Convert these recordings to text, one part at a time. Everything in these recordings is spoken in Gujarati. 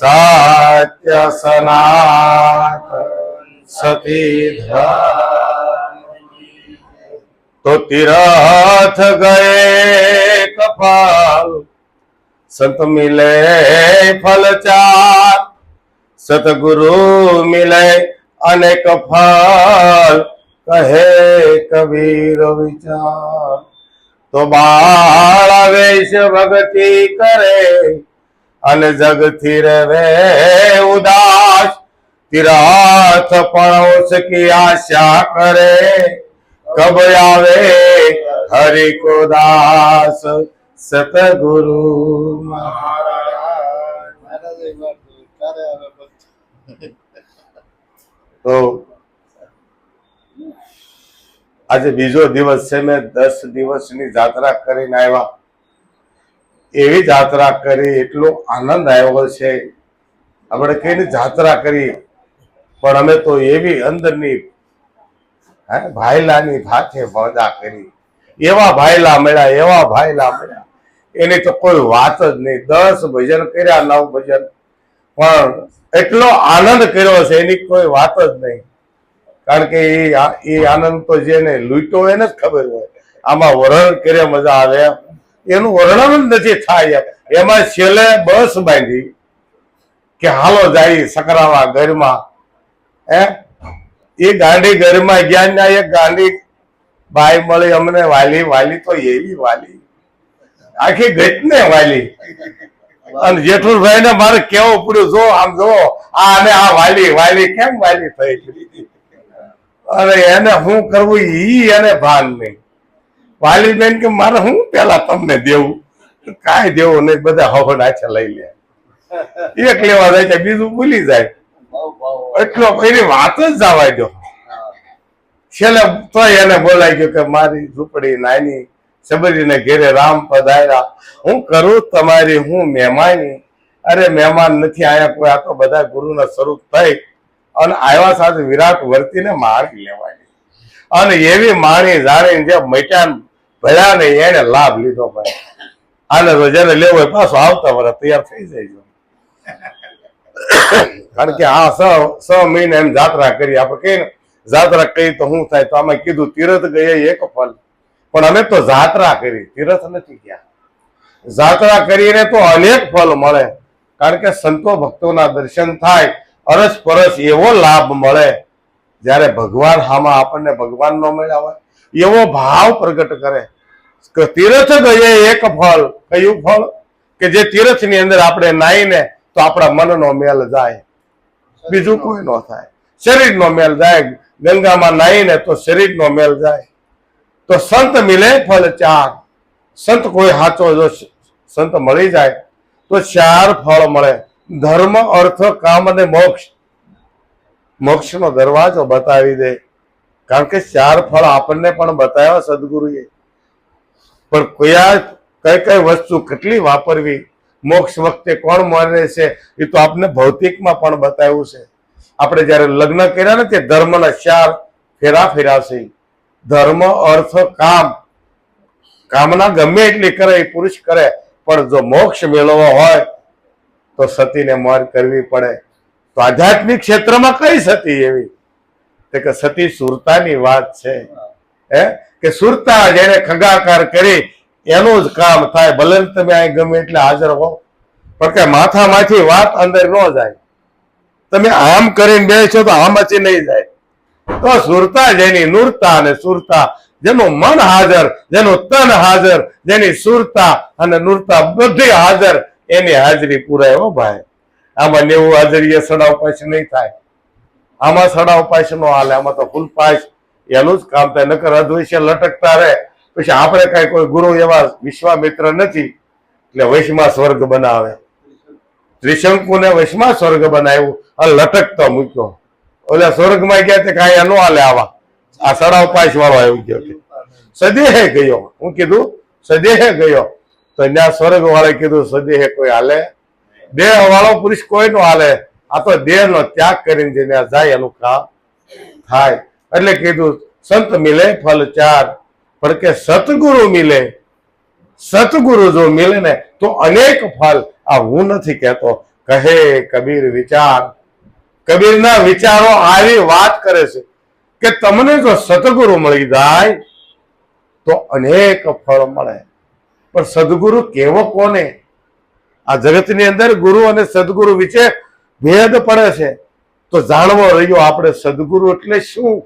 સત્ય સનાતન સતી તો તીરથ ગયે કપાલ સંત મિલે ફલ ચાર સતગુરુ મિલે અનેક ફલ કહે કબીર વિચાર તો બાળ વેશ ભક્તિ કરે અને જગથી રવે ઉદાસ તીરથ પણોસ કી આશા કરે કબ આવે હરિ કો દાસ સતગુરુ તો આજે બીજો દિવસ છે. મેં 10 દિવસની જાત્રા કરીને આવ્યા. એવી જાત્રા કરી એટલો આનંદ આવ્યો છે. આપણે કઈને જાત્રા કરી પણ અમે તો એવી અંદરની ભાઈલાની ભાથે મજા કરી. એવા ભાઈલા મળ્યા એની તો કોઈ વાત જ નહીં. 10 ભજન કર્યા, 9 ભજન, પણ એટલો આનંદ કર્યો છે એની કોઈ વાત જ નહીં. કારણ કે એ આનંદ તો જેને લૂંટો એને જ ખબર હોય. આમાં વર્ણન કરે મજા આવે એનું વર્ણન જ નથી થાય. એમાં છેલ્લે બસ બાંધી કે હાલો જાય સકરાવા ઘરમાં. એ ગાંડી ઘરમાં ગયા ના એક ગાંડી બાઈ મળી અમને વાલી તો એવી વાલી આખી ગટને વાલી. અને જેઠુભાઈ ને મારે કેવું પડ્યું જો આમ જો આને આ વાલી કેમ વાલી થઈ અને એને શું કરવું ઈ એને ભાન નહીં. વાલી બેન કે મારે હું પેલા તમને દેવું કાંઈ દેવું નહીં, બધા હવ નાચા લઈ લે. એક લેવા જાય બીજું ભૂલી જાય. એટલો એની વાત જ જવા દો. છેલ્લે તો એને બોલાઈ ગયો કે મારી ઝૂંપડી નાની સબરીને ઘેરે રામ પધાર્યા, હું કરું તમારી હું મહેમાની. અરે મહેમાન નથી આયા કોઈ, આ તો બધા ગુરુના સ્વરૂપ થઈ અને આવ્યા સાથે વિરાટ વર્તીને માણી લેવાની. અને એવી માણી જાણી જે મટ્યા ભળ્યા ને એને લાભ લીધો. ભાઈ આને તો જેને લેવો હોય પાછો આવતા વરસ તૈયાર થઈ જાય. કારણ કે આ 6 મહિને એમ જાત્રા કરી. આપણે કઈ જાત્રા કરી તો શું થાય? તો અમે કીધું તીરથ ગયે એક ફલ, પણ અમે તો જાત્રા કરી, તીરથ નથી ગયા. જાત્રા કરીને તો અનેક ફલ મળે. કારણ કે સંતો ભક્તોના દર્શન થાય, અરસ પરસ એવો લાભ મળે. જયારે ભગવાન હામાં આપણને ભગવાન નો મળ્યા હોય એવો ભાવ પ્રગટ કરે. તીરથ ગયે એક ફળ. કયું ફળ? કે જે તીરથ ની અંદર આપણે નાહીને તો આપણા મનનો મેલ જાય, બીજું કોઈ નો થાય. શરીર નો મેલ જાય. ગંગામાં નાહીને તો શરીર નો મેલ જાય. તો સંત મિલે ફળ ચાર. સંત કોઈ સાચો જો સંત મળી જાય તો 4 ફળ મળે. ધર્મ, અર્થ, કામ અને મોક્ષ. મોક્ષનો દરવાજો બતાવી દે. કારણ કે 4 ફળ આપણને પણ બતાવ્યા સદગુરુએ. પણ કઈ વસ્તુ કેટલી વાપરવી, મોક્ષ વખતે કોણ મરે છે એ તો આપને ભૌતિકમાં પણ બતાવ્યું છે. આપણે જયારે લગ્ન કર્યા ને તે ધર્મના 4 ફેરા ફેરાશે. ધર્મ, અર્થ, કામ. કામના ગમે એટલી કરે એ પુરુષ કરે, પણ જો મોક્ષ મેળવવો હોય તો સતીને મોર કરવી પડે. તો આધ્યાત્મિક ક્ષેત્રમાં કઈ સતી એવી કે સતી સુરતાની વાત છે. કે સુરતા જેને ખગાકાર કરી એનું જ કામ થાય. ભલે તમે અહીં ગમે એટલે હાજર હો, પણ કે માથામાંથી વાત અંદર ન જાય. તમે આમ કરીને બેસો તો આમાંથી નહીં જાય. તો સુરતા જેની નૂરતા અને સુરતા, જેનું મન હાજર, જેનું તન હાજર, જેની સુરતા અને નૂરતા બધી હાજર, એની હાજરી પુરાય. હો ભાઈ, આમાં 90 હાજરીએ સડાવ પાસ નહીં થાય. આમાં સડાવ પાસ નો હાલે. આમાં તો ફૂલ પાસ એનું જ કામ થાય. નકર અદ્વૈશ્ય લટકતા રહે. પછી આપણે કઈ કોઈ ગુરુ એવા વિશ્વામિત્ર નથી એટલે વૈશમાં સ્વર્ગ બનાવે. ત્રિશંકુને વૈશમાં સ્વર્ગ બનાવ્યું અને લટકતો મૂક્યો. ઓલા સ્વર્ગમાં ગયા તે કાંઈ ન હાલે. આવા આ સડાવ પાસ વાળો આવી ગયો. સદેહે ગયો. હું કીધું સદેહે ગયો તો ત્યાં સ્વર્ગ વાળે કીધું સદેહે કોઈ હાલે? દેહ વાળો પુરુષ કોઈ નો હાલે. આ તો દેહ નો ત્યાગ કરીને જેને જાય એનું કામ થાય. એટલે કીધું સંત મિલે ફલ 4, પણ કે સતગુરુ મિલે. સતગુરુ જો મિલે ને તો અનેક ફલ. આ હું નથી કહેતો, કહે કબીર વિચાર. કબીરના વિચારો આવી વાત કરે છે કે તમને જો સદગુરુ મળી જાય તો અનેક ફળ મળે. પણ સદગુરુ કેવો કોને? આ જગતની અંદર ગુરુ અને સદગુરુ વિશે ભેદ પડે છે. તો જાણવો રહ્યો આપણે સદગુરુ એટલે શું.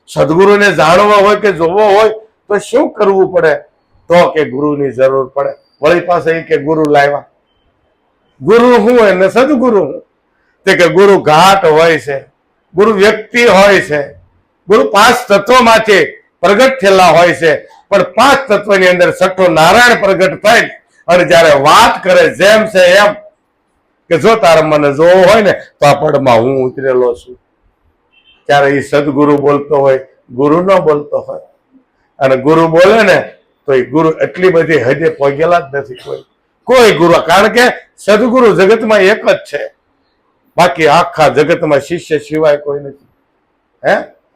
સદગુરુને જાણવો હોય કે જોવો હોય તો શું કરવું પડે? તો કે ગુરુની જરૂર પડે. વળી પાસે એ કે ગુરુ લાવ્યા. ગુરુ હું અને સદગુરુ હું? તે કે ગુરુ ઘાટ હોય છે, ગુરુ વ્યક્તિ હોય છે, ગુરુ 5 તત્વમાંથી પ્રગટ થયેલા હોય છે. પણ 5 તત્વની અંદર છઠ્ઠો નારાયણ પ્રગટ થઈ અને જયારે વાત કરે જેમ છે એમ કે જો તારે મને જોવો હોય ને તો આ પડમાં હું ઉતરેલો છું. ત્યારે એ સદગુરુ બોલતો હોય, ગુરુ ન બોલતો હોય. અને ગુરુ બોલે ને તો એ ગુરુ એટલી બધી હદે પહોંચેલા જ નથી કોઈ ગુરુ. કારણ કે સદગુરુ જગતમાં એક જ છે, બાકી આખા જગતમાં શિષ્ય સિવાય કોઈ નથી.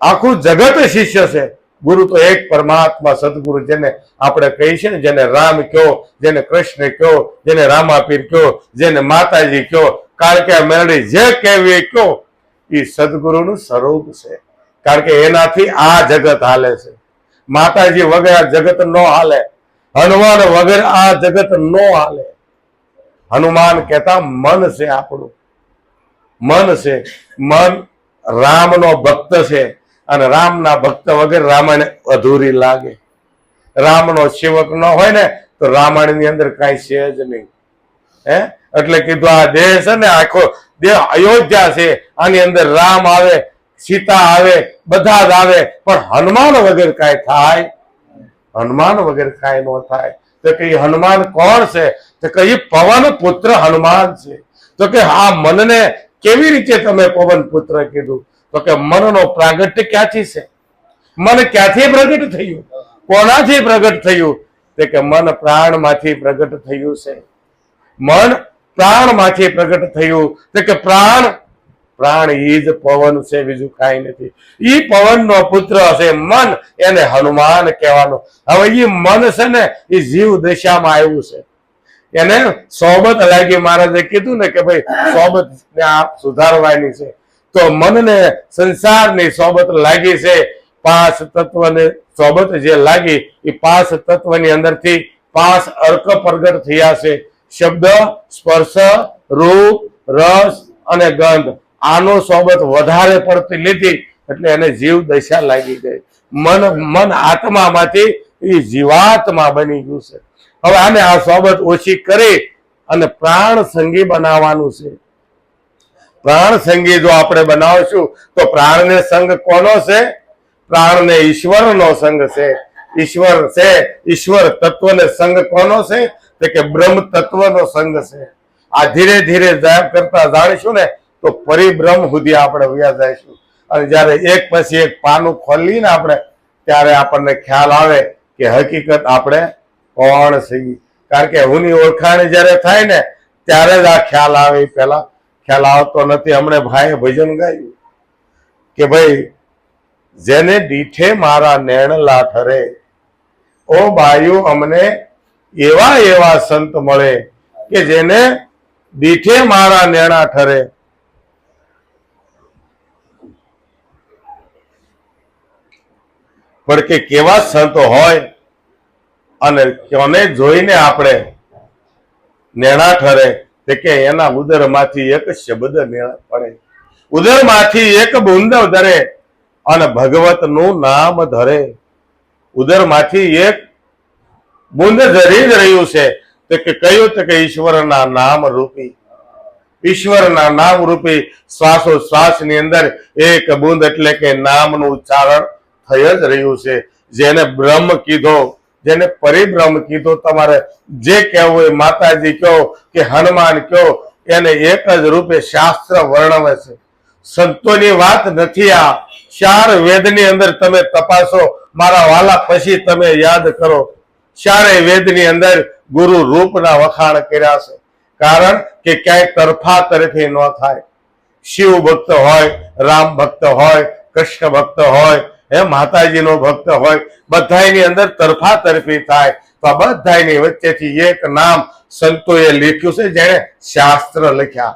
આખું જગત શિષ્ય છે. ગુરુ તો એક પરમાત્મા સદગુરુ, જેને આપણે કહીએ છીએ ને, જેને રામ કયો, જેને કૃષ્ણ કયો, જેને રામાપીર કયો, જેને માતાજી કયો, કાળકા મેરડી જે કહેવી કયો, એ સદગુરુનું સ્વરૂપ છે. કારણ કે એનાથી આ જગત હાલે છે. માતાજી વગર આ જગત નો હાલે, હનુમાન વગર આ જગત નો હાલે. હનુમાન કહેતા મન છે આપણું, મન છે. મન રામનો ભક્ત છે અને રામના ભક્ત વગર રામાયણ અધૂરી લાગે. રામનો સેવક ન હોય ને તો રામાયણ ની અંદર કઈ છે જ નહીં. એટલે કીધું આ દેહ છે ને, આખો દેહ અયોધ્યા છે. આની અંદર રામ આવે, સીતા આવે, બધા જ આવે, પણ હનુમાન વગર કાંઈ થાય? હનુમાન વગર કાંઈ ન થાય. તો કે હનુમાન કોણ છે? તો કે પવન પુત્ર હનુમાન છે. તો કે આ મનને કેવી રીતે તમે પવન પુત્ર કીધું? તો કે મનનો પ્રાગટ્ય ક્યાંથી છે? મન ક્યાંથી પ્રગટ થયું? કોનાથી પ્રગટ થયું? તે કે મન પ્રાણમાંથી પ્રગટ થયું છે. મન પ્રાણમાંથી પ્રગટ થયું. તે કે પ્રાણ ઈ જ પવન છે, બીજું કાંઈ નથી. ઈ પવનનો પુત્ર છે મન, એને હનુમાન કહેવાનું. હવે ઈ મન છે ને, એ જીવ દશામાં આવ્યું છે. એને સોબત લાગી. મહારાજે કીધું ને કે ભાઈ સોબત ને આપ સુધારવાની છે. તો મનને સંસારની સોબત લાગી છે. 5 તત્વને સોબત જે લાગી એ 5 તત્વની અંદરથી 5 અર્ક પ્રગટ થયા છે. શબ્દ, સ્પર્શ, રૂપ, રસ અને ગંધ. આનો સોબત વધારે પડતી લીધી એટલે એને જીવ દશા લાગી ગઈ. મન આત્મામાંથી એ જીવાત્મા બની ગયું છે. હવે આને આ સોબત ઓછી કરી અને પ્રાણ સંગી બનાવવાનું છે. પ્રાણ સંગી જો આપણે બનાવશું તો પ્રાણને સંગ કોનો છે? પ્રાણને ઈશ્વરનો સંગ છે. ઈશ્વર છે, ઈશ્વર તત્વને સંગ કોનો છે? તો કે બ્રહ્મ તત્વનો સંગ છે. આ ધીરે ધીરે કરતા જાણીશું ને તો પરિબ્રહ્મ સુધી આપણે વ્યા જઈશું. અને જયારે એક પછી એક પાનું ખોલીને આપણે, ત્યારે આપણને ખ્યાલ આવે કે હકીકત આપણે કોણ છીએ. કારણ કે હુંની ઓળખાણ જયારે થાય ને ત્યારે જ આ ખ્યાલ આવે. પેલા ખ્યાલ આવતો નથી. હમણે ભાઈએ ભજન ગાયું કે ભાઈ જેને દીઠે મારા નેણલા ઠરે, ઓ બાયુ અમને એવા એવા સંત મળે કે જેને દીઠે મારા નેણા ઠરે. પણ કે કેવા સંતો હોય અને કોને જોઈને આપણે નેણા ઠરે? તે કે એના ઉદરમાંથી એક શબ્દ નેણા પડે, ઉદરમાંથી એક બુંદ ધરે અને ભગવતનું નામ ધરે. ઉદરમાંથી એક બુંદ ધરી જ રહ્યું છે. તો કે કયું? તો કે ઈશ્વરના નામ રૂપી, ઈશ્વરના નામ રૂપી શ્વાસોશ્વાસની અંદર એક બુંદ એટલે કે નામનું ઉચ્ચારણ થઈ જ રહ્યું છે. જેને બ્રહ્મ કીધો, જેને પરિબ્રહ્મ કીધો, તમારે જે કહેવું હોય, માતાજી કહો કે હનુમાન કહો, એને એક જ રૂપે શાસ્ત્ર વર્ણવે છે. સંતોની વાત નથી આ. 4 વેદની અંદર તમે તપાસો મારા વાલા, પછી તમે યાદ કરો. 4 વેદની અંદર ગુરુ રૂપના વખાણ કર્યા છે. કારણ કે ક્યાંય તરફા તરફી ન થાય. શિવ ભક્ત હોય, રામ ભક્ત હોય, કૃષ્ણ ભક્ત હોય, માતાજીનો ભક્ત હોય, બધાની અંદર તરફા તરફી થાય. તો આ બધાની વચ્ચેથી એક નામ સંતોએ લખ્યું છે, જેને શાસ્ત્ર લખ્યા.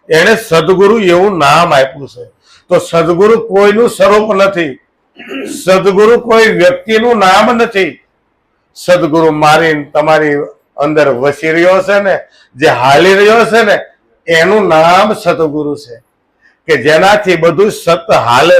એને સદગુરુ એવું નામ આપ્યું છે. તો સદગુરુ કોઈનું સ્વરૂપ નથી, સદગુરુ કોઈ વ્યક્તિનું નામ નથી. સદગુરુ મારી તમારી અંદર વસી રહ્યો છે ને, જે હાલી રહ્યો છે ને, એનું નામ સદગુરુ છે, કે જેનાથી બધું સત હાલે.